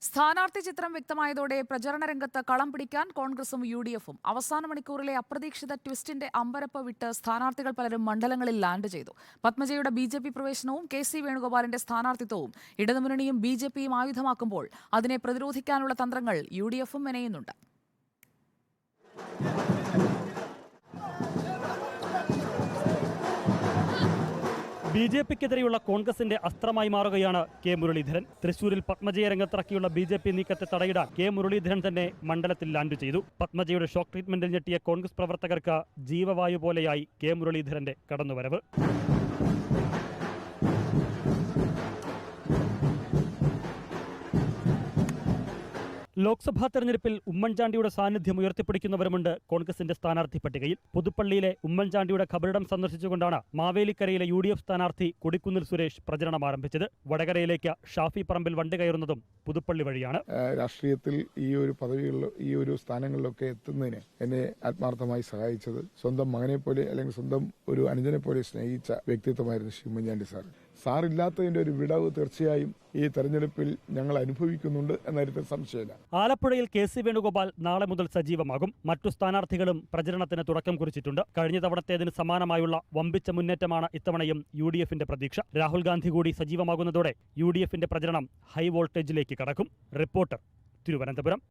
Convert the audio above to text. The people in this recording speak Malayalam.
സ്ഥാനാർത്ഥി ചിത്രം വ്യക്തമായതോടെ പ്രചരണ രംഗത്ത് കളം പിടിക്കാൻ കോൺഗ്രസും യുഡിഎഫും അവസാന മണിക്കൂറിലെ അപ്രതീക്ഷിത ട്വിസ്റ്റിന്റെ അമ്പരപ്പ് വിട്ട് സ്ഥാനാർത്ഥികൾ പലരും മണ്ഡലങ്ങളിൽ ലാൻഡ് ചെയ്തു. പത്മജയുടെ ബിജെപി പ്രവേശനവും കെ.സി. വേണുഗോപാലിന്റെ സ്ഥാനാർത്ഥിത്വവും ഇടതുമുന്നണിയും ബിജെപിയും ആയുധമാക്കുമ്പോൾ അതിനെ പ്രതിരോധിക്കാനുള്ള തന്ത്രങ്ങൾ യുഡിഎഫും മെനയുന്നുണ്ട്. ബിജെപിക്കെതിരെയുള്ള കോൺഗ്രസിന്റെ അസ്ത്രമായി മാറുകയാണ് കെ മുരളീധരൻ. തൃശൂരിൽ പത്മജയെ രംഗത്തിറക്കിയുള്ള ബിജെപി നീക്കത്തെ തടയിടാൻ കെ മുരളീധരൻ തന്നെ മണ്ഡലത്തിൽ ലാൻഡ് ചെയ്തു. പത്മജയുടെ ഷോക്ക് ട്രീറ്റ്മെന്റിൽ ഞെട്ടിയ കോൺഗ്രസ് പ്രവർത്തകർക്ക് ജീവവായു പോലെയായി കെ മുരളീധരന്റെ കടന്നുവരവ്. ലോക്സഭാ തെരഞ്ഞെടുപ്പിൽ ഉമ്മൻചാണ്ടിയുടെ സാന്നിധ്യം ഉയർത്തിപ്പിടിക്കുന്നവരുമുണ്ട് കോൺഗ്രസിന്റെ സ്ഥാനാർത്ഥി പട്ടികയിൽ. പുതുപ്പള്ളിയിലെ ഉമ്മൻചാണ്ടിയുടെ ഖബറിടം സന്ദർശിച്ചുകൊണ്ടാണ് മാവേലിക്കരയിലെ യുഡിഎഫ് സ്ഥാനാർത്ഥി കൊടിക്കുന്നിൽ സുരേഷ് പ്രചരണം ആരംഭിച്ചത്. വടകരയിലേക്ക് ഷാഫി പറമ്പിൽ വണ്ടി കയറുന്നതും പുതുപ്പള്ളി വഴിയാണ്. രാഷ്ട്രീയത്തിൽ ഈ ഒരു പദവികളിൽ ഈ ഒരു സ്ഥാനങ്ങളിലൊക്കെ എത്തുന്നതിന് എന്നെ ആത്മാർത്ഥമായി സഹായിച്ചത് സ്വന്തം മകനെ പോലെ അല്ലെങ്കിൽ സ്വന്തം ഒരു അനുജനെ പോലെ സ്നേഹിച്ച വ്യക്തിത്വമായിരുന്നു ശ്രീ ഉമ്മൻചാണ്ടി സാർ. സാറില്ലാത്തതിന്റെ ഒരു വിടവ് തീർച്ചയായും ഈ തെരഞ്ഞെടുപ്പിൽ ഞങ്ങൾ അനുഭവിക്കുന്നുണ്ട് എന്ന കാര്യത്തിൽ സംശയമില്ല. ആലപ്പുഴയിൽ കെ.സി. വേണുഗോപാൽ നാളെ മുതൽ സജീവമാകും. മറ്റു സ്ഥാനാർത്ഥികളും പ്രചരണത്തിന് തുടക്കം കുറിച്ചിട്ടുണ്ട്. കഴിഞ്ഞ തവണത്തേതിന് സമാനമായുള്ള വമ്പിച്ച മുന്നേറ്റമാണ് ഇത്തവണയും യുഡിഎഫിന്റെ പ്രതീക്ഷ. രാഹുൽ ഗാന്ധി കൂടി സജീവമാകുന്നതോടെ യുഡിഎഫിന്റെ പ്രചരണം ഹൈ വോൾട്ടേജിലേക്ക് കടക്കും. റിപ്പോർട്ടർ, തിരുവനന്തപുരം.